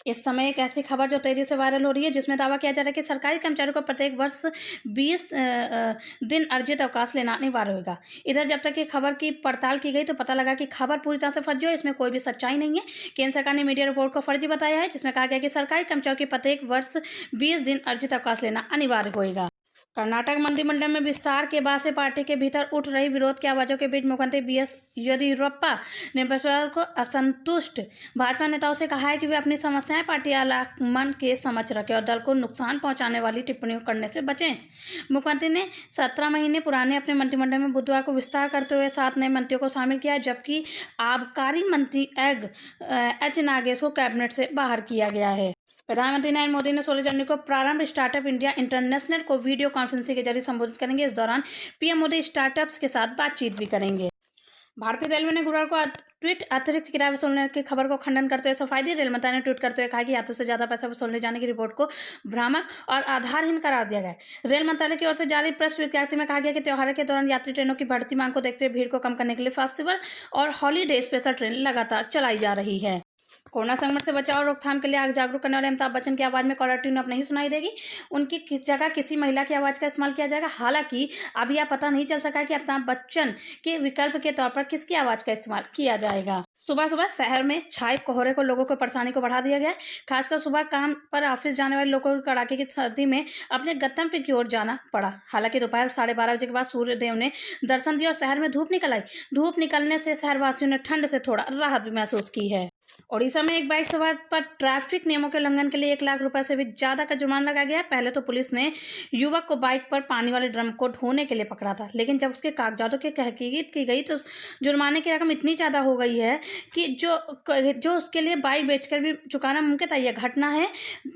इस समय एक ऐसी खबर जो तेजी से वायरल हो रही है जिसमें दावा किया जा रहा है कि सरकारी कर्मचारियों को प्रत्येक वर्ष 20 दिन अर्जित अवकाश लेना अनिवार्य होगा। इधर जब तक ये खबर की पड़ताल की गई तो पता लगा कि खबर पूरी तरह से फर्जी है, इसमें कोई भी सच्चाई नहीं है। केंद्र सरकार ने मीडिया रिपोर्ट को फर्जी बताया है, जिसमें कहा गया कि सरकारी कर्मचारियों के प्रत्येक वर्ष 20 दिन अर्जित अवकाश लेना अनिवार्य होगा। कर्नाटक मंत्रिमंडल में विस्तार के बाद से पार्टी के भीतर उठ रही विरोध की आवाजों के बीच मुख्यमंत्री बीएस येदियुरप्पा ने बृहस्पतिवार को असंतुष्ट भाजपा नेताओं से कहा है कि वे अपनी समस्याएं पार्टी आलाकमान के समक्ष रखें और दल को नुकसान पहुंचाने वाली टिप्पणियों करने से बचें। मुख्यमंत्री ने 17 महीने पुराने अपने मंत्रिमंडल में बुधवार को विस्तार करते हुए 7 नए मंत्रियों को शामिल किया, जबकि आबकारी मंत्री एच नागेश को कैबिनेट से बाहर किया गया है। प्रधानमंत्री नरेंद्र मोदी ने 16 जनवरी को प्रारंभ स्टार्टअप इंडिया इंटरनेशनल को वीडियो कॉन्फ्रेंसिंग के जरिए संबोधित करेंगे। इस दौरान पीएम मोदी स्टार्टअप्स के साथ बातचीत भी करेंगे। भारतीय रेलवे ने गुरुवार को ट्वीट अतिरिक्त किराया वसूलने की खबर को खंडन करते हुए सफाई दी। रेल मंत्रालय ने ट्वीट करते हुए कहा कि यात्रियों से ज्यादा पैसा वसूलने जाने की रिपोर्ट को भ्रामक और आधारहीन करार दिया गया। रेल मंत्रालय की ओर से जारी प्रेस विज्ञप्ति में कहा गया कि त्योहार के दौरान यात्री ट्रेनों की बढ़ती मांग को देखते हुए भीड़ को कम करने के लिए फेस्टिवल और हॉलीडे स्पेशल ट्रेन लगातार चलाई जा रही है। कोरोना संक्रमण से बचाव और रोकथाम के लिए जागरूक करने वाले अमिताभ बच्चन की आवाज में कॉलर ट्यून अब नहीं सुनाई देगी। उनकी जगह किसी महिला की आवाज का इस्तेमाल किया जाएगा। हालांकि अभी यह पता नहीं चल सका कि अमिताभ बच्चन के विकल्प के तौर पर किसकी आवाज का इस्तेमाल किया जाएगा। सुबह सुबह शहर में छाए कोहरे को लोगों को परेशानी को बढ़ा दिया गया है। खासकर सुबह काम पर ऑफिस जाने वाले लोगों को कड़ाके की सर्दी में अपने गंतव्य की ओर जाना पड़ा। हालांकि दोपहर 12:30 बजे के बाद सूर्यदेव ने दर्शन दिया और शहर में धूप निकल आई। धूप निकलने से शहरवासियों ने ठंड से थोड़ा राहत भी महसूस की है। ओडिशा में एक बाइक सवार पर ट्रैफिक नियमों के उल्लंघन के लिए 1 लाख रुपए से भी ज्यादा का जुर्माना लगाया गया। पहले तो पुलिस ने युवक को बाइक पर पानी वाले ड्रम को ढोने के लिए पकड़ा था, लेकिन जब उसके कागजातों की तहकीक की गई तो जुर्माने की रकम इतनी ज्यादा हो गई है कि जो उसके लिए बाइक बेचकर भी चुकाना मुमकिन था। यह घटना है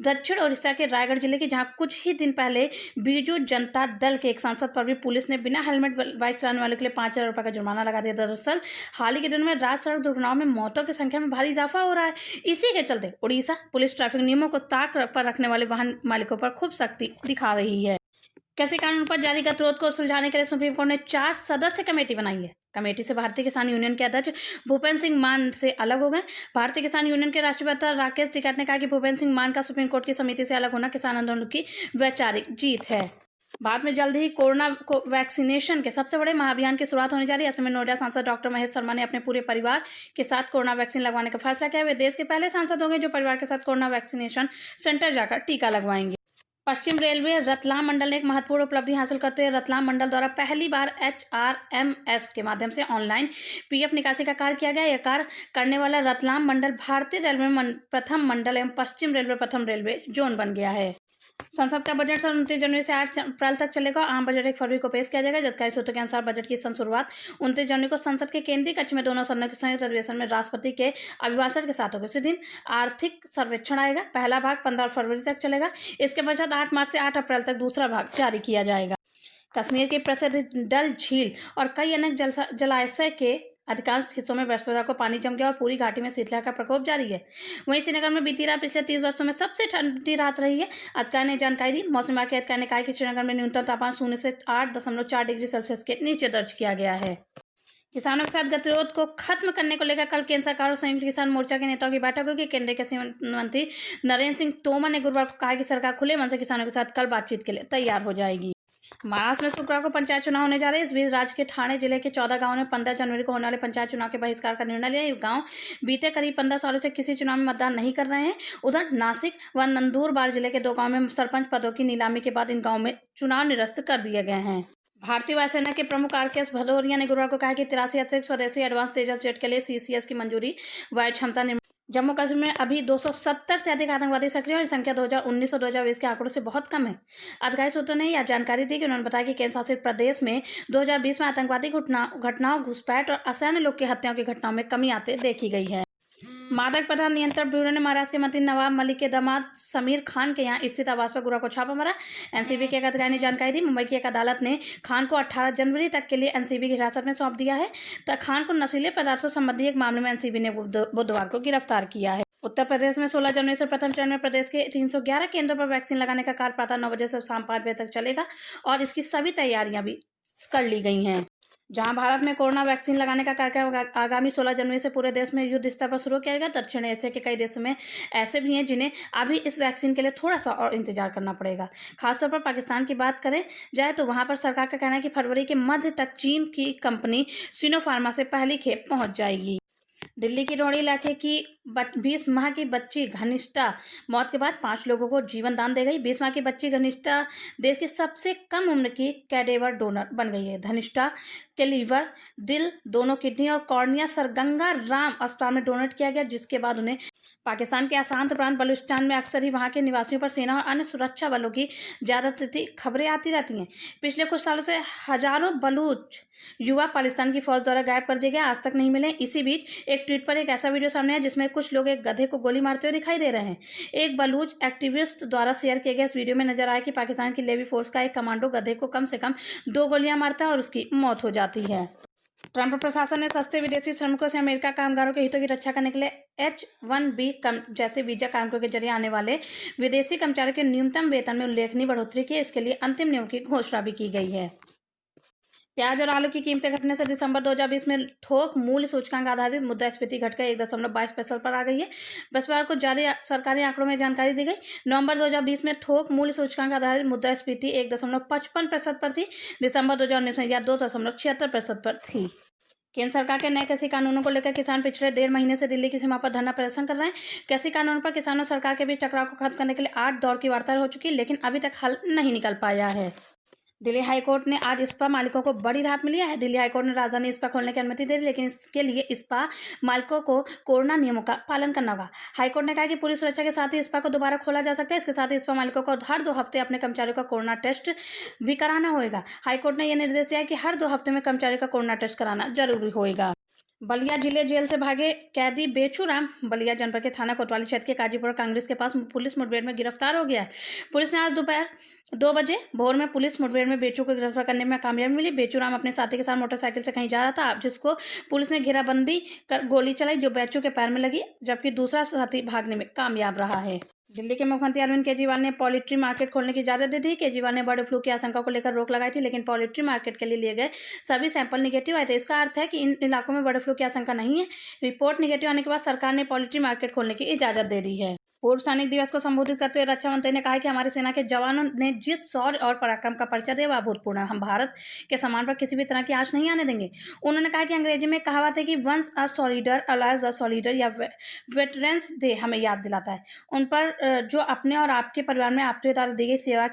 दक्षिण ओडिशा के रायगढ़ जिले की, जहां कुछ ही दिन पहले बीजू जनता दल के एक सांसद पर भी पुलिस ने बिना हेलमेट बाइक चलाने वाले के लिए 5,000 रुपए का जुर्माना लगा दिया। दरअसल हाल ही के दिनों में राज्य सड़क दुर्घटनाओं में मौतों की संख्या में भारी इजाफा हो रहा है। इसी के चलते उड़ीसा पुलिस ट्रैफिक नियमों को ताक पर रखने वाले वाहन मालिकों पर खूब सख्ती दिखा रही है। कृषि कानून पर जारी गतिरोध को सुलझाने के लिए सुप्रीम कोर्ट ने 4 सदस्य कमेटी बनाई है। कमेटी से भारतीय किसान यूनियन के अध्यक्ष भूपेंद्र सिंह मान से अलग हो गए। भारतीय किसान यूनियन के राष्ट्रीय वक्ता राकेश टिकैत ने कहा कि भूपेंद्र सिंह मान का सुप्रीम कोर्ट की समिति से अलग होना किसान आंदोलन की वैचारिक जीत है। बाद में जल्द ही कोरोना को वैक्सीनेशन के सबसे बड़े महाअभियान की शुरुआत होने जा रही है। ऐसे में नोएडा सांसद डॉक्टर महेश शर्मा ने अपने पूरे परिवार के साथ कोरोना वैक्सीन लगवाने का फैसला किया। वे देश के पहले सांसद होंगे जो परिवार के साथ कोरोना वैक्सीनेशन सेंटर जाकर टीका लगवाएंगे। पश्चिम रेलवे रतलाम मंडल ने एक महत्वपूर्ण उपलब्धि हासिल करते हुए रतलाम मंडल द्वारा पहली बार HRMS के माध्यम से ऑनलाइन PF निकासी का कार्य किया गया। यह कार्य करने वाला रतलाम मंडल भारतीय रेलवे प्रथम मंडल एवं पश्चिम रेलवे प्रथम रेलवे जोन बन गया है। संसद का बजट सत्र 29 जनवरी से 8 अप्रैल तक चलेगा। आम बजट 1 फरवरी को पेश किया जाएगा। जानकारी सूत्रों के अनुसार बजट की शुरुआत 29 जनवरी को संसद के केंद्रीय कक्ष में दोनों सदनों के संयुक्त अधिवेशन में राष्ट्रपति के अभिभाषण के साथ होगा। उसी दिन आर्थिक सर्वेक्षण आएगा। पहला भाग 15 फरवरी तक चलेगा। इसके पश्चात 8 मार्च से 8 अप्रैल तक दूसरा भाग जारी किया जाएगा। कश्मीर की प्रसिद्ध डल झील और कई अन्य जलाशय के अधिकांश हिस्सों में बृहस्पतिवार को पानी जम गया और पूरी घाटी में शीतलहर का प्रकोप जारी है। वहीं श्रीनगर में बीती रात पिछले 30 वर्षों में सबसे ठंडी रात रही है। अधिकारी ने जानकारी दी। मौसम विभाग के अधिकारी ने कहा कि श्रीनगर में न्यूनतम तापमान 0 से 8.4 डिग्री सेल्सियस के नीचे दर्ज किया गया है। किसानों के साथ गतिरोध को खत्म करने को लेकर कल केंद्र सरकार और संयुक्त किसान मोर्चा के नेताओं की बैठक होगी। केंद्रीय कृषि मंत्री नरेंद्र सिंह तोमर ने गुरुवार को कहा कि सरकार खुले मन से किसानों के साथ कल बातचीत के लिए तैयार हो जाएगी। महाराष्ट्र में शुक्रवार को पंचायत चुनाव होने जा रहे हैं। इस बीच राज्य के ठाणे जिले के 14 गांवों ने 15 जनवरी को होने वाले पंचायत चुनाव के बहिष्कार का निर्णय लिया। ये गांव बीते करीब 15 सालों से किसी चुनाव में मतदान नहीं कर रहे हैं। उधर नासिक व नंदुरबार जिले के 2 गांव में सरपंच पदों की नीलामी के बाद इन गांवों में चुनाव निरस्त कर दिए गए हैं। भारतीय वायुसेना के प्रमुख RKS भदौरिया ने गुरुवार को कहा कि 83 अतिरिक्त स्वदेशी एडवांस तेजस जेट के लिए CCS की मंजूरी वायु क्षमता। जम्मू कश्मीर में अभी 270 से अधिक आतंकवादी सक्रिय और संख्या 2019 और 2020 के आंकड़ों से बहुत कम है। अधिकारी सूत्रों ने यह जानकारी दी कि उन्होंने बताया कि केंद्र शासित प्रदेश में 2020 में आतंकवादी घटनाओं, घुसपैठ और असैन्य लोग की हत्याओं की घटनाओं में कमी आते देखी गई है। मादक पदार्थ नियंत्रण ब्यूरो ने महाराष्ट्र के मंत्री नवाब मलिक के दामाद समीर खान के यहां स्थित आवास पर गुरुवार को छापा मारा। एनसीबी के एक अधिकारी ने जानकारी दी। मुंबई की एक अदालत ने खान को 18 जनवरी तक के लिए एनसीबी की हिरासत में सौंप दिया है। तब खान को नशीले पदार्थों संबंधी एक मामले में एनसीबी ने बुधवार को गिरफ्तार किया है। उत्तर प्रदेश में 16 जनवरी से प्रथम चरण में प्रदेश के 311 केंद्रों पर वैक्सीन लगाने का कार्य प्रातः 9 बजे से शाम 5 बजे तक चलेगा और इसकी सभी तैयारियां भी कर ली गई हैं। जहां भारत में कोरोना वैक्सीन लगाने का कार्यक्रम आगामी 16 जनवरी से पूरे देश में युद्ध स्तर पर शुरू किया गया। दक्षिण एशिया के कई देशों में ऐसे भी हैं जिन्हें अभी इस वैक्सीन के लिए थोड़ा सा और इंतजार करना पड़ेगा। खासतौर पर पाकिस्तान की बात करें जाए तो वहां पर सरकार का कहना है कि फरवरी के मध्य तक चीन की कंपनी सिनोफार्मा से पहली खेप पहुंच जाएगी। दिल्ली की रोहड़ी इलाके की 20 माह की बच्ची घनिष्ठा मौत के बाद 5 लोगों को जीवन दान दे गई। 20 माह की बच्ची घनिष्ठा देश की सबसे कम उम्र की कैडेवर डोनर बन गई है। घनिष्ठा के लीवर, दिल, दोनों किडनी और कॉर्निया सर गंगा राम अस्पताल में डोनेट किया गया, जिसके बाद उन्हें पाकिस्तान के अशांत प्रांत बलूचिस्तान में अक्सर ही वहां के निवासियों पर सेना और अन्य सुरक्षा बलों की ज्यादातर खबरें आती रहती हैं। पिछले कुछ सालों से हजारों बलूच युवा पाकिस्तान की फौज द्वारा गायब कर दिए गए, आज तक नहीं मिले। इसी बीच एक ट्वीट पर एक ऐसा वीडियो सामने आया जिसमें कुछ लोग एक गधे को गोली मारते हुए दिखाई दे रहे हैं। एक बलूच एक्टिविस्ट द्वारा शेयर किए गए इस वीडियो में नजर आया कि पाकिस्तान की नेवी फोर्स का एक कमांडो गधे को कम से कम 2 गोलियां मारता है और उसकी मौत हो जाती है। ट्रंप प्रशासन ने सस्ते विदेशी श्रमिकों से अमेरिका कामगारों के हितों की रक्षा करने के लिए H-1B जैसे वीजा कार्मिकों के जरिए आने वाले विदेशी कर्मचारियों के न्यूनतम वेतन में उल्लेखनीय बढ़ोतरी की। इसके लिए अंतिम नियम की घोषणा भी की गई है। प्याज और आलू की कीमतें घटने से दिसंबर 2020 में थोक मूल्य सूचकांक आधारित मुद्रास्फीति घटकर 1.22% पर आ गई है। बृहस्पतिवार को जारी सरकारी आंकड़ों में जानकारी दी गई। नवंबर 2020 में थोक मूल्य सूचकांक आधारित मुद्रास्फीति 1.55% पर थी। दिसंबर 2019 में यह 2.76% पर थी। केंद्र सरकार के नए कृषि कानूनों को लेकर किसान पिछले 1.5 महीने से दिल्ली की सीमा पर धरना प्रदर्शन कर रहे हैं। कृषि कानूनों पर किसानों और सरकार के बीच टकराव को खत्म करने के लिए 8 दौर की वार्ता हो चुकी है, लेकिन अभी तक हल नहीं निकल पाया है। दिल्ली हाईकोर्ट ने आज इस्पा मालिकों को बड़ी राहत मिली है। दिल्ली हाईकोर्ट ने राजधानी इस्पा खोलने की अनुमति दे दी, लेकिन इसके लिए इस्पा मालिकों को कोरोना नियमों का पालन करना होगा। हाईकोर्ट ने कहा कि पूरी सुरक्षा के साथ ही इस्पा को दोबारा खोला जा सकता है। इसके साथ ही इस्पा मालिकों को हर 2 हफ्ते अपने कर्मचारियों का कोरोना टेस्ट भी कराना होगा। हाईकोर्ट ने यह निर्देश दिया है कि हर 2 हफ्ते में कर्मचारियों का कोरोना टेस्ट कराना जरूरी होगा। बलिया जिले जेल से भागे कैदी बेचूराम बलिया जनपद के थाना कोतवाली क्षेत्र के काजीपुर कांग्रेस के पास पुलिस मुठभेड़ में गिरफ्तार हो गया है। पुलिस ने आज दोपहर 2 बजे भोर में पुलिस मुठभेड़ में बेचू को गिरफ्तार करने में कामयाबी मिली। बेचूराम अपने साथी के साथ मोटरसाइकिल से कहीं जा रहा था, जिसको पुलिस ने घेराबंदी कर गोली चलाई, जो बेचू के पैर में लगी, जबकि दूसरा साथी भागने में कामयाब रहा है। दिल्ली के मुख्यमंत्री अरविंद केजरीवाल ने पोल्ट्री मार्केट खोलने की इजाजत दे दी। केजरीवाल ने बर्ड फ्लू की आशंका को लेकर रोक लगाई थी, लेकिन पोल्ट्री मार्केट के लिए गए सभी सैंपल निगेटिव आए थे। इसका अर्थ है कि इन इलाकों में बर्ड फ्लू की आशंका नहीं है। रिपोर्ट निगेटिव आने के बाद सरकार ने पोल्ट्री मार्केट खोलने की इजाजत दे दी है। पूर्व सैनिक दिवस को संबोधित करते हुए रक्षा मंत्री ने कहा कि हमारी सेना के जवानों ने जिस शौर्य और पराक्रम का परिचय दिया वह अभूतपूर्ण है। हम भारत के सम्मान पर किसी भी तरह की आंच नहीं आने देंगे। उन्होंने कहा कि अंग्रेजी में कहावत है कि once a soldier always a soldier या वेटरन्स डे हमें याद दिलाता है उन पर जो अपने और आपके परिवार में आपके द्वारा दी गई सेवा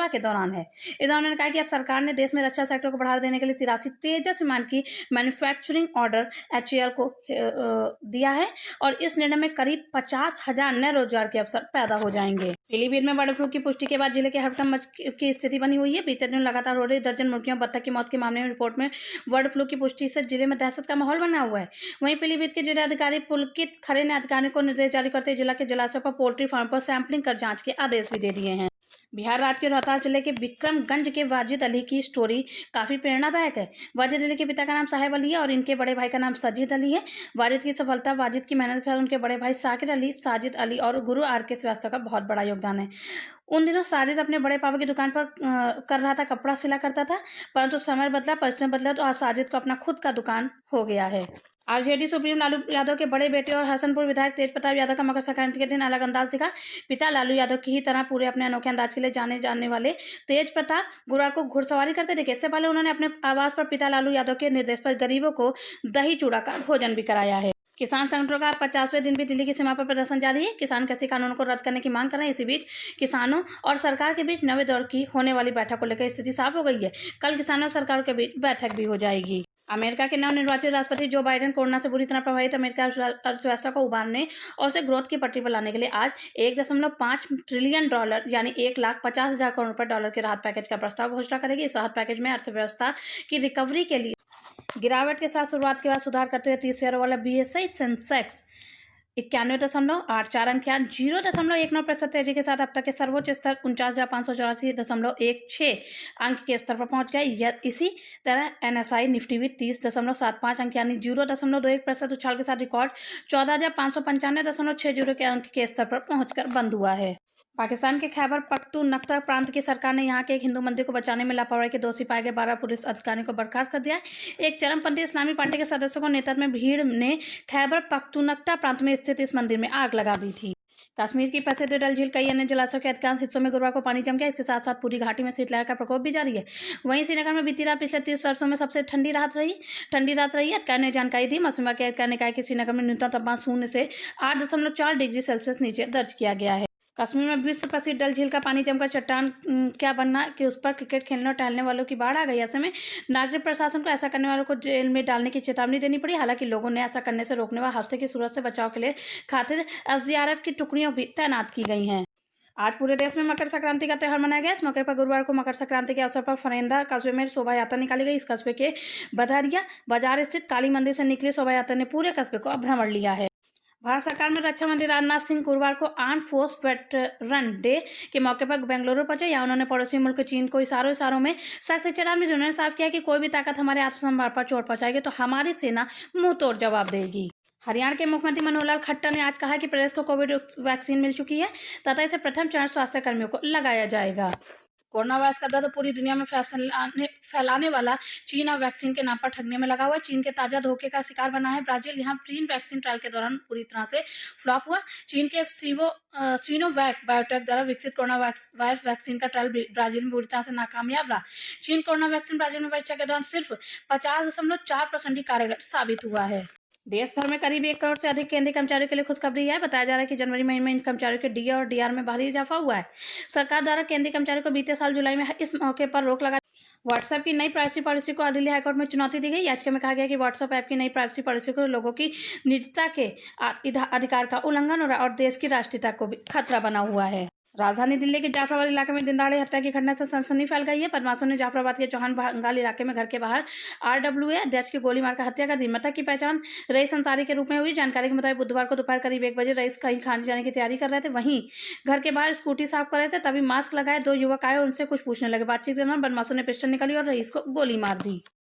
के दौरान है। इस दौरान उन्होंने कहा कि अब सरकार ने देश में रक्षा सेक्टर को बढ़ावा देने के लिए 83 तेजस विमान की मैन्युफैक्चरिंग ऑर्डर HAL को दिया है और इस निर्णय में करीब 50,000 नए रोजगार के अवसर पैदा हो जाएंगे। पीलीभीत में बर्ड फ्लू की पुष्टि के बाद जिले के हड़कंप की स्थिति बनी हुई है। बीते दिनों लगातार हो रही दर्जन मुर्गियों और बत्तख की मौत के मामले में रिपोर्ट में बर्ड फ्लू की पुष्टि से जिले में दहशत का माहौल बना हुआ है। वहीं पीलीभीत के जिलाधिकारी पुलकित खरे ने अधिकारियों को निर्देश जारी करते जिला के जलाशय पर पोल्ट्री फार्म पर सैंपलिंग कर जांच के आदेश भी दे दिए हैं। बिहार राज्य के रोहतास जिले के विक्रमगंज के वाजिद अली की स्टोरी काफी प्रेरणादायक है। वाजिद अली के पिता का नाम साहेब अली है और इनके बड़े भाई का नाम सजीद अली है। वाजिद की सफलता, वाजिद की मेहनत के साथ उनके बड़े भाई साकिर अली, साजिद अली और गुरु RK श्रीवास्तव का बहुत बड़ा योगदान है। उन दिनों साजिद अपने बड़े पापा की दुकान पर कर रहा था, कपड़ा सिला करता था, परंतु समय बदला, परिश्रम बदला तो आज साजिद को अपना खुद का दुकान हो गया है। RJD सुप्रीम लालू यादव के बड़े बेटे और हसनपुर विधायक तेज प्रताप यादव का मकर संक्रांति के दिन अलग अंदाज दिखा। पिता लालू यादव की ही तरह पूरे अपने अनोखे अंदाज के लिए जाने वाले तेज प्रताप गुरुवार को घुड़सवारी करते दिखे। इससे पहले उन्होंने अपने आवास पर पिता लालू यादव के निर्देश पर गरीबों को दही चूड़ा का भोजन भी कराया है। किसान संगठनों का 50वें दिन भी दिल्ली की सीमा पर प्रदर्शन जारी है। किसान कृषि कानूनों को रद्द करने की मांग कर रहे हैं। इसी बीच किसानों और सरकार के बीच 9वें दौर की होने वाली बैठक को लेकर स्थिति साफ हो गई है। कल किसानों और सरकार के बीच बैठक भी हो जाएगी। अमेरिका के नवनिर्वाचित राष्ट्रपति जो बाइडेन कोरोना से बुरी तरह प्रभावित अमेरिका अर्थव्यवस्था को उबारने और उसे ग्रोथ की पटरी पर लाने के लिए आज $1.5 ट्रिलियन यानी 1,50,000 करोड़ रुपए डॉलर के राहत पैकेज का प्रस्ताव घोषणा करेगी। इस राहत पैकेज में अर्थव्यवस्था की रिकवरी के लिए गिरावट के साथ शुरुआत के बाद सुधार करते हुए 30 शेयरों वाला BSI सेंसेक्स 91.84 अंक या 0.19% तेजी के साथ अब तक के सर्वोच्च स्तर 49,584.16 अंक के स्तर पर पहुंच गया। इसी तरह NSI निफ्टी भी 30.75 अंक यानी 0.21% उछाल के साथ रिकॉर्ड 14,595.60 के अंक के स्तर पर पहुंचकर बंद हुआ है। पाकिस्तान के खैबर पख्तूनख्वा प्रांत की सरकार ने यहां के एक हिंदू मंदिर को बचाने में लापरवाही के दोषी पाए गए 12 पुलिस अधिकारियों को बर्खास्त कर दिया है। एक चरमपंथी इस्लामी पार्टी के सदस्यों को नेतृत्व में भीड़ ने खैबर पख्तूनख्वा प्रांत में स्थित इस मंदिर में आग लगा दी थी। कश्मीर की प्रसिद्ध डल झील कई अन्य जलाशयों के अधिकांश हिस्सों में गुरुवार को पानी जम गया। इसके साथ साथ पूरी घाटी में शीतलहर का प्रकोप भी जारी है। वहीं श्रीनगर में बीती रात पिछले 30 वर्षों में सबसे ठंडी रात रही। अधिकारियों ने जानकारी दी। मौसम विभाग के अधिकारी ने कहा कि श्रीनगर में न्यूनतम तापमान 0 से 8.4 डिग्री सेल्सियस नीचे दर्ज किया गया है। कश्मीर में विश्व प्रसिद्ध डल झील का पानी जमकर चट्टान क्या बनना कि उस पर क्रिकेट खेलने और टहलने वालों की बाढ़ आ गई। ऐसे में नागरिक प्रशासन को ऐसा करने वालों को जेल में डालने की चेतावनी देनी पड़ी। हालांकि लोगों ने ऐसा करने से रोकने व हादसे की सूरत से बचाव के लिए खातिर एसडीआरएफ की टुकड़ियों भी तैनात की गई हैं। आज पूरे देश में मकर संक्रांति का त्यौहार मनाया गया। इस मौके पर गुरुवार को मकर संक्रांति के अवसर पर फरेंदा कस्बे में शोभा यात्रा निकाली गई। इस कस्बे के बधारिया बाजार स्थित काली मंदिर से निकली शोभा यात्रा ने पूरे कस्बे को भ्रमण लिया है। भारत सरकार में रक्षा मंत्री राजनाथ सिंह गुरुवार को आर्म फोर्स वेटरन डे के मौके पर बेंगलुरु पहुंचे। यहाँ उन्होंने पड़ोसी मुल्क चीन को इशारों में सख्त चेतावनी दी। उन्होंने साफ किया कि कोई भी ताकत हमारे आत्मसम्मान पर चोट पहुंचाएगी तो हमारी सेना मुंह तोड़ जवाब देगी। हरियाणा के मुख्यमंत्री मनोहर लाल खट्टर ने आज कहा कि प्रदेश को कोविड वैक्सीन मिल चुकी है तथा इसे प्रथम चरण स्वास्थ्य कर्मियों को लगाया जाएगा। कोरोना वायरस का दर्द पूरी दुनिया में फैलाने वाला चीन और वैक्सीन के नाम पर ठगने में लगा हुआ है। चीन के ताजा धोखे का शिकार बना है ब्राजील। यहाँ प्रीन वैक्सीन ट्रायल के दौरान पूरी तरह से फ्लॉप हुआ। चीन के सीनोवैक बायोटेक द्वारा विकसित कोरोना वायरस वैक्सीन का ट्रायल ब्राजील में पूरी तरह से नाकामयाब रहा। चीन कोरोना वैक्सीन ब्राजील में परीक्षा के दौरान सिर्फ 50.4% ही कारगर साबित हुआ है। देश भर में करीब 1 करोड़ से अधिक केंद्रीय कर्मचारियों के लिए खुशखबरी है। बताया जा रहा है कि जनवरी महीने में इन कर्मचारियों के डीए और डीआर में भारी इजाफा हुआ है। सरकार द्वारा केंद्रीय कर्मचारियों को बीते साल जुलाई में इस मौके पर रोक लगा। व्हाट्सएप की नई प्राइवेसी पॉलिसी को दिल्ली हाईकोर्ट में चुनौती दी गई। याचिका में कहा गया कि व्हाट्सएप ऐप की नई प्राइवेसी पॉलिसी को लोगों की निजता के अधिकार का उल्लंघन हो रहा है और देश की राष्ट्रीयता को भी खतरा बना हुआ है। राजधानी दिल्ली के जाफराबाद इलाके में दिनदहाड़े हत्या की घटना से सनसनी फैल गई है। बदमाशों ने जाफराबाद के चौहान बंगाल इलाके में घर के बाहर आरडब्ल्यूए अध्यक्ष की गोली मारकर हत्या कर दी। मृतक की पहचान रईस अंसारी के रूप में हुई। जानकारी के मुताबिक बुधवार को दोपहर करीब 1 बजे रईस कहीं खाने जाने की तैयारी कर रहे थे। वहीं घर के बाहर स्कूटी साफ कर रहे थे, तभी मास्क लगाए 2 युवक आए और उनसे कुछ पूछने लगे। बातचीत के दौरान बदमाशों ने पिस्टल निकाली और रईस को गोली मार दी।